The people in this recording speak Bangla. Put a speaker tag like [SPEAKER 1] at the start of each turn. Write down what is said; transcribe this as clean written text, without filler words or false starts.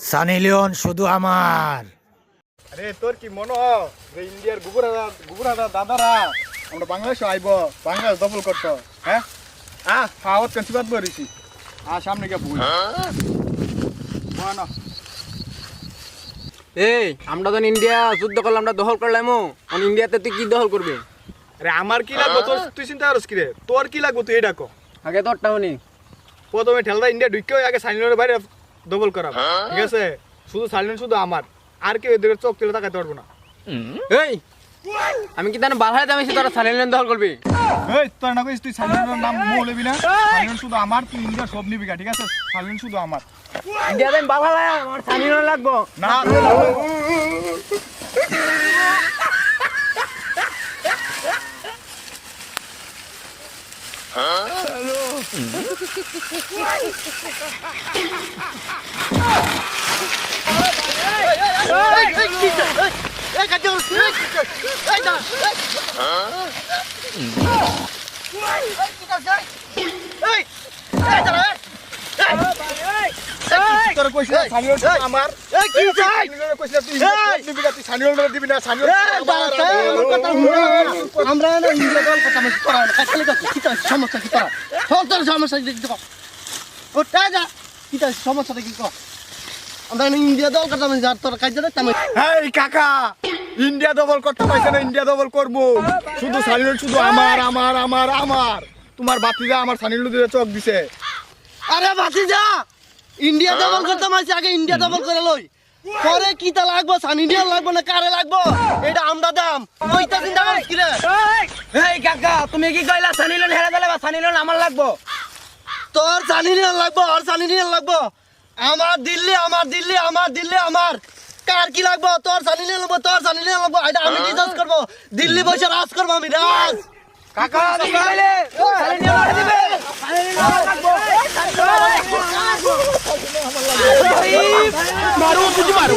[SPEAKER 1] সানি লিওন শুধু আমার।
[SPEAKER 2] আরে তোর কি মনে হয় যে ইন্ডিয়ার গুবুরাদা দাদারা আমরা বাংলাদেশে আইব বাংলাদেশ দখল করতো? হ্যাঁ হাওয়াত কাঞ্চিবাদ বরিছি সামনে গিয়ে বই না।
[SPEAKER 3] এই আমরা তো ইন্ডিয়া যুদ্ধ করলাম, আমরা দখল করলাম। ইন্ডিয়াতে তুই কি দখল করবি?
[SPEAKER 2] আরে আমার কি লাগবে তোর? তুই চিন্তা করিস কি রে? তোর কি লাগবে তুই এটা কো।
[SPEAKER 3] আগে তোরটা শুনি।
[SPEAKER 2] প্রথমে ঠেলদা ইন্ডিয়া ঢুকে আগে সাইনিনের বাইরে দখল করা, ঠিক আছে? শুধু সাইনিন শুধু আমার, আর কেউ এদিকে চোখ তুলে তাকাইতে পারবো না।
[SPEAKER 3] এই আমি কি জানি বাধাই দামিছি তোরা সাইলেন্ট দখল করবি?
[SPEAKER 2] এই তোর না কইস তুই সাইনিনের নাম বলবি না? সাইনিন শুধু আমার, তুই ইন্ডিয়া সব নিবি, ঠিক আছে? সাইনিন শুধু আমার।
[SPEAKER 3] ইন্ডিয়াতে আমি বাধা লাই, আমার সাইলেন্ট লাগবো
[SPEAKER 2] না তোর কইছিস সাইনিন আমার, এই কি চাই? কইছিস তুই নিবি না, তুই সাইনিন দিবি না। সাইনিন
[SPEAKER 4] আমরা না ইন্ডিয়া দল কথা মানে করা না খালি কথা কি তার সমস্যা কি তার তোর সমস্যা দেখতে কো ওটা যা কি তার সমস্যাটা কি কো আমরা না ইন্ডিয়া দল কথা মানে যার তোর কাজ জানা তামে
[SPEAKER 2] এই কাকা, ইন্ডিয়া দখল করতে পারছে না, ইন্ডিয়া দখল করবো। শুধু সাইনিন শুধু আমার আমার আমার আমার। তোমার বাতিজা আমার সাইনিন দিয়ে চোখ দিছে।
[SPEAKER 4] আরে ভাতিজা ইন্ডিয়া দল করতে মানে আগে ইন্ডিয়া দল করে লই পরে কি তা লাগবো সানি ইন্ডিয়া লাগবো না কারে লাগবো এটা আমরা দাম ওইটা চিন্তা করিস কি রে
[SPEAKER 3] এই কাকা তুমি কি কইলা সানিলন হেরে দিলে বা সানিলন আমার লাগবো?
[SPEAKER 4] তোর সানি ইন্ডিয়া লাগবো আর সানি ইন্ডিয়া লাগবো আমার দিল্লি আমার দিল্লি আমার দিল্লি আমার কার কি লাগবো? তোর সানি ইন্ডিয়া লাগবো, তোর সানি ইন্ডিয়া লাগবো, এটা আমি ডিসকাস করবো। দিল্লি বসে রাজ করবো আমি রাজ।
[SPEAKER 3] কাকা তুমি কইলে সানিলন হেরে দিবে, সানিলন লাগবো, মারো তুই মারো।